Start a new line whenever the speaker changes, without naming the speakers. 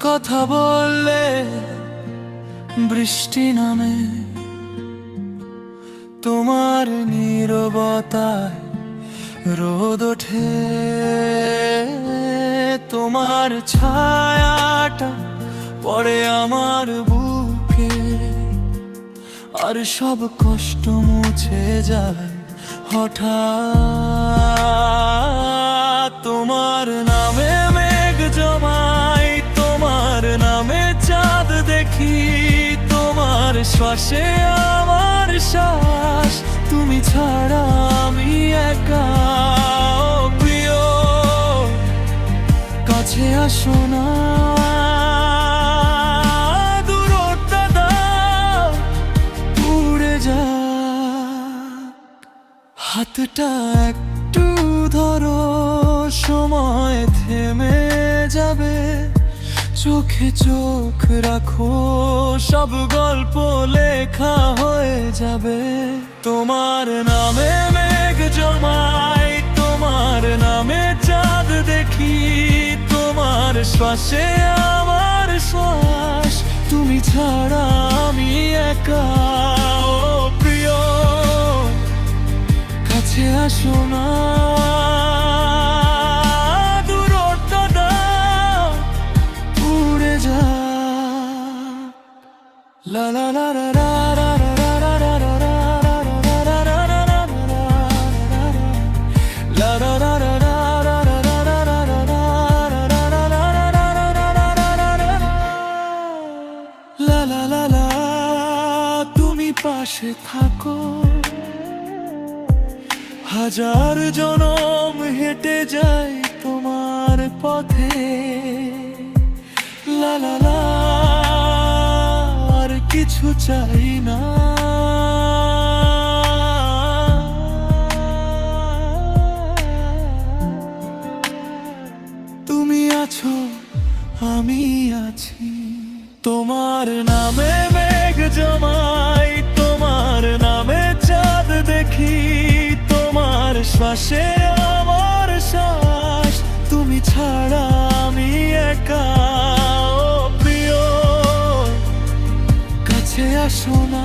কথা বললে বৃষ্টি নামে, তোমার নীরবতায় রোদ ওঠে। তোমার ছায়াটা পড়ে আমার বুকে, আর সব কষ্ট মুছে যায় হঠাৎ। তোমার নামে মেঘ জমাই, তোমার নামে চাঁদ দেখি, তোমার শ্বাসে আমার শ্বাস। তুমি ছাড়া আমি একা, ও প্রিয় কাছে আসো না। দূরত্ব দাও, উড়ে যা। হাতটা একটু ধরো, সময় থেমে যাবে। চোখে চোখ রাখো, সব গল্প লেখা হয়ে যাবে। তোমার নামে মেঘ জমাই, তোমার নামে চাঁদ দেখি, তোমার শ্বাসে আমার শ্বাস। তুমি ছাড়া আমি একা, ও প্রিয় কাছে আসো না। দূরত্ব দাও, উড়ে যা। লা লা লা লা লা লা লা লা লা লা লা লা। তুমি পাশে থাকো, হাজার জনম হেঁটে যাই তোমার পথে। লা লা লা, আর কিছু চাই না। তুমি আছো, আমি আছি। তোমার নামে মেঘ জমাই, তোমার নামে চাঁদ দেখি, তোমার শ্বাসে আমার শ্বাস। তুমি ছাড়া আমি একা, ও প্রিয় কাছে আসো না।